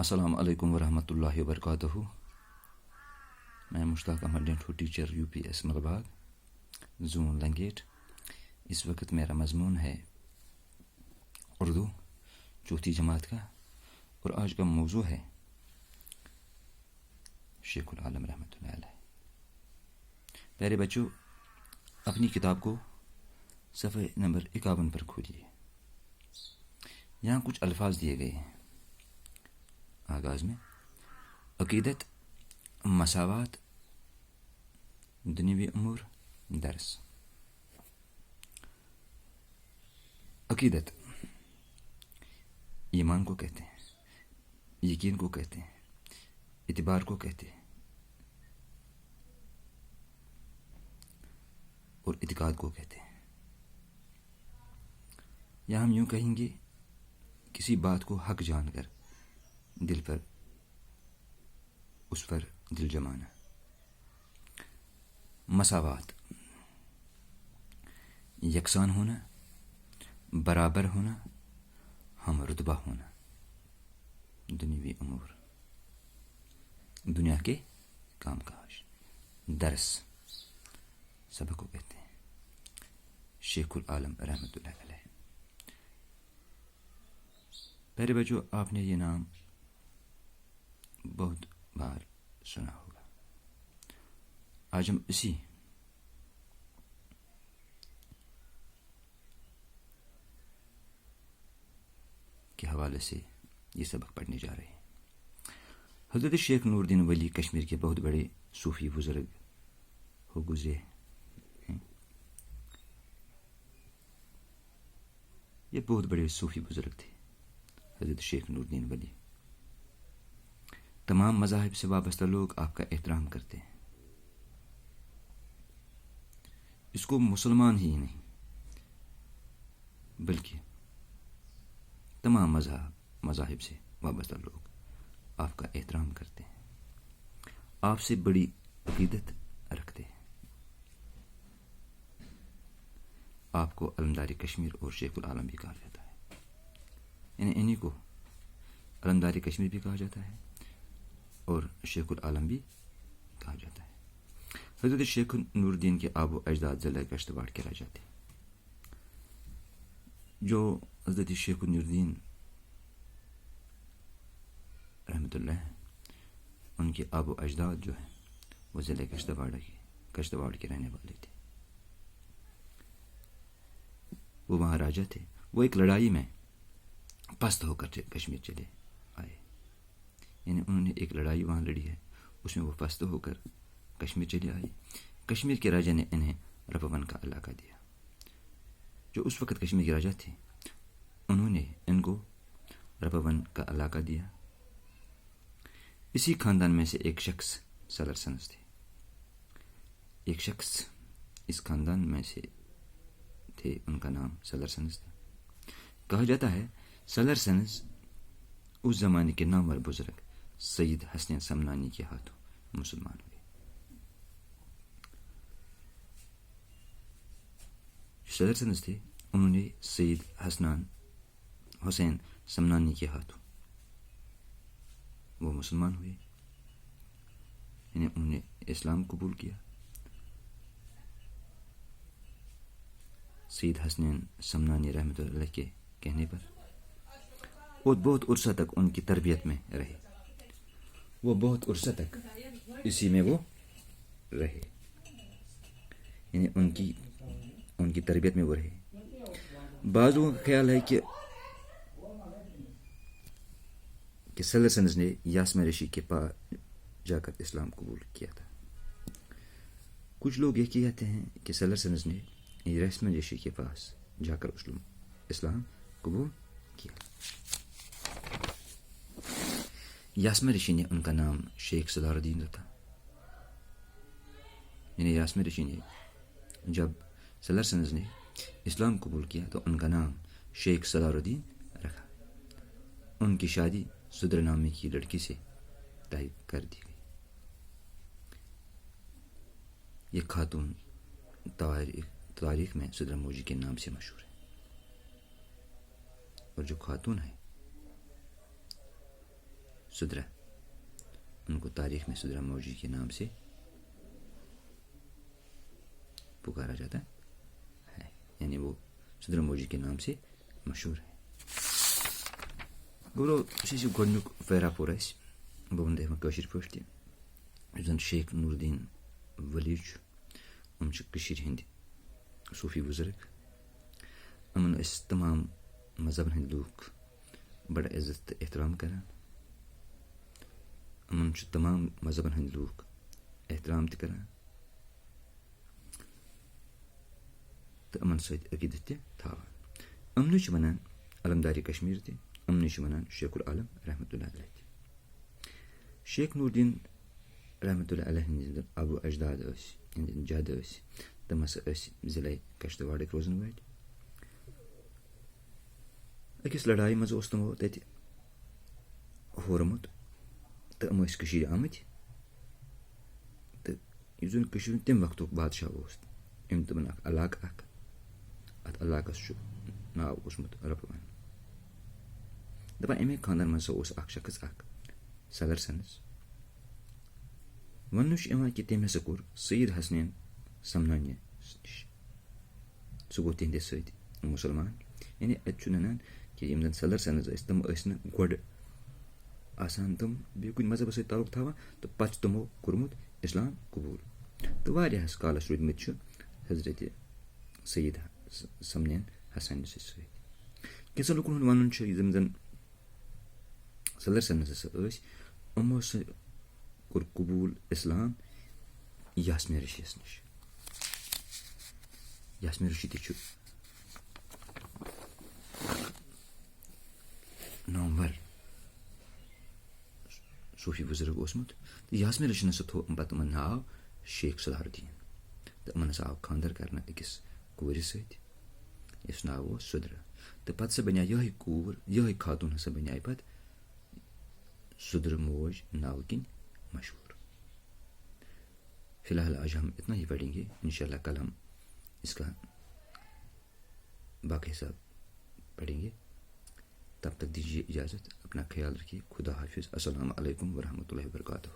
السلام علیکم ورحمۃ اللہ وبرکاتہ. میں مشتاق احمد ڈینٹو teacher U P S Malbagh zone Langate. اس وقت میرا مضمون ہے اردو چوتھی جماعت کا، اور آج کا موضوع ہے شیخ العالم رحمۃ اللہ علیہ. پیارے بچوں، اپنی کتاب کو صفحے نمبر 51 پر کھولیے. یہاں کچھ الفاظ دیے گئے ہیں. آغاز میں عقیدت، مساوات، دنیوی امور، درس. عقیدت ایمان کو کہتے ہیں، یقین کو کہتے ہیں، اعتبار کو کہتے ہیں اور اعتقاد کو کہتے ہیں. یا ہم یوں کہیں گے کسی بات کو حق جان کر دل پر اس پر دل جمانا. مساوات یکساں ہونا، برابر ہونا، ہم رتبہ ہونا. دنیوی امور دنیا کے کام کاج. درس سبق کو کہتے ہیں. شیخ العالم رحمۃ اللہ علیہ. پہلے بچوں، آپ نے یہ نام بہت بار سنا ہوگا. آج ہم اسی کے حوالے سے یہ سبق پڑھنے جا رہے ہیں. حضرت شیخ نور الدین ولی کشمیر کے بہت بڑے صوفی بزرگ ہو گزرے ہیں. یہ بہت بڑے صوفی بزرگ تھے حضرت شیخ نور الدین ولی. تمام مذاہب سے وابستہ لوگ آپ کا احترام کرتے ہیں. اس کو مسلمان ہی نہیں بلکہ تمام مذاہب سے وابستہ لوگ آپ کا احترام کرتے ہیں، آپ سے بڑی عقیدت رکھتے ہیں. آپ کو علمدار کشمیر اور شیخ العالم بھی کہا جاتا ہے. یعنی انہی کو علمدار کشمیر بھی کہا جاتا ہے اور شیخ العالم بھی کہا جاتا ہے. حضرت شیخ نور الدین کے آب و اجداد ضلع کشتواڑ کے رہ جاتے ہیں. جو حضرت شیخ نور الدین رحمۃ اللہ ان کے آب و اجداد جو ہیں وہ ضلع کشتواڑ کے رہنے والے تھے. وہ وہاں راجا تھے. وہ ایک لڑائی میں پست ہو کر کشمیر چلے آئے. یعنی انہوں نے ایک لڑائی وہاں لڑی ہے، اس میں وہ پست ہو کر کشمیر چلے آئے. کشمیر کے راجا نے انہیں رپون کا علاقہ دیا. جو اس وقت کشمیر کے راجا تھے انہوں نے ان کو رپون کا علاقہ دیا. اسی خاندان میں سے ایک شخص سلر سنس تھے. ایک شخص اس خاندان میں سے تھے، ان کا نام سلر سنس تھا. کہا جاتا ہے سلر سنس اس زمانے کے نامور بزرگ سید حسن سمنانی کے ہاتھوں مسلمان ہوئے. سلر سنس تھے، انہوں نے سید حسین سمنانی کے ہاتھوں وہ مسلمان ہوئے. یعنی انہوں نے اسلام قبول کیا. سید حسن سمنانی رحمۃ اللہ علیہ کے کہنے پر، اور بہت عرصہ تک ان کی تربیت میں رہے. وہ بہت عرصہ تک اسی میں وہ رہے. یعنی ان کی تربیت میں وہ رہے. بعضوں کا خیال ہے کہ سلر سنس نے یاسمین رشی کے پاس جا کر اسلام قبول کیا تھا. کچھ لوگ یہ کہتے ہیں کہ سلر سنس نے یاسمین رشی کے پاس جا کر اسلام قبول کیا. یاسمین رشی نے ان کا نام شیخ صدار الدین رکھا. یعنی یاسمین رشی نے جب سلر سنس نے اسلام قبول کیا تو ان کا نام شیخ صدار الدین رکھا. ان کی شادی سدر نامی کی لڑکی سے طے کر دی گئی. یہ خاتون تاریخ میں سدر موجی کے نام سے مشہور ہے. اور جو خاتون ہے سدرا، ان کو تاریخ میں سدرا موجی کے نام سے پکارا جاتا ہے، یعنی وہ سدرا موجی کے نام سے مشہور ہے. گورو اس گۄڈنیُک فیرا پور اَسہِ بہٕ وَنہٕ تۄہہِ کٲشِر پٲٹھۍ تہِ، یُس زَن شیخ نور الدین ولی چھُ، یِم چھِ کٔشیٖرِ ہٕنٛدۍ صوٗفی بُزرگ. یِمن أسۍ تمام مذہبن ہٕنٛدۍ لوٗکھ بڑٕ عزت تہٕ احترام کران. یِمن چھُ تمام مذہبن ہٕنٛدۍ لوٗکھ احترام تہِ کران تہٕ یِمن سۭتۍ عقیدت تہِ تھاوان. یِمنٕے چھِ ونان علمدارِ کشمیٖر تہِ، یِمنٕے چھِ ونان شیخ العالم رحمتہ اللہ علیہ تہِ. شیخ نور الدین رحمتہ اللہ علیہ ہٕنٛدۍ ابو اجداد ٲسۍ، یِہنٛدۍ جد ٲسۍ، تِم ہسا ٲسۍ ضلعے کشتواڑٕکۍ روزن وٲلۍ. أکِس لڑایہِ منٛز اوس تِمو تتہِ ہورمُت تہٕ یِم ٲسۍ کٔشیٖرِ آمٕتۍ، تہٕ یُس زن کٔشیٖرِ ہُنٛد تمہِ وقتُک بادشاہ اوس، أمۍ تِمن اکھ علاقہٕ اکھ، اتھ علاقس چھُ ناو اوسمُت رۄپوان. دپان امے خاندان منٛز ہسا اوس اکھ شخص اکھ صدر سنس. وننہٕ چھُ یِوان کہِ تٔمۍ ہسا کوٚر سید حسنین سمنانہِ نِش، سُہ گوٚو تِہنٛدِ سۭتۍ مُسلمان. یعنی اتہِ چھُ ننان کہِ یِم زن صدر سنز ٲسۍ تِم ٲسۍ نہٕ گۄڈٕ آسان تِم بیٚیہِ کُنہِ مذہبس سۭتۍ تعلق تھاوان، تہٕ پتہٕ چھُ تِمو کوٚرمُت اسلام قبوٗل. تہٕ واریاہس کالس روٗدۍمٕتۍ چھِ حضرت سید سمنین حسن سۭتۍ. کینٛژن لُکن ہُنٛد ونُن چھُ یِم زن صدر سنز ہسا ٲسۍ، یِمو ہسا کوٚر قبوٗل اسلام یاسمین رشیس نِش. یاسمین رشی تہِ چھُ نامور صوفی بُزرگ اوسمُت. تہٕ یاسمین رشین ہسا تھوو پتہٕ یِمن ناو شیخ صلاح الدین. تہٕ یِمن ہسا آو خاندر کرنہٕ أکِس کورِ سۭتۍ یس ناو اوس سدرا. تہٕ پتہٕ ہسا بنے یِہے کوٗر، یِہے خاتوٗن ہسا بنے پتہٕ سدر موج ناو کِنۍ مشہور. فی الحال آج ہم اتنا ہی پڑھیں گے، انشاءاللہ کل ہم اس کا باقی حساب پڑھیں گے. تب تک دیجیے اجازت، اپنا خیال رکھیے. خدا حافظ. السلام علیکم ورحمۃ اللہ وبرکاتہ.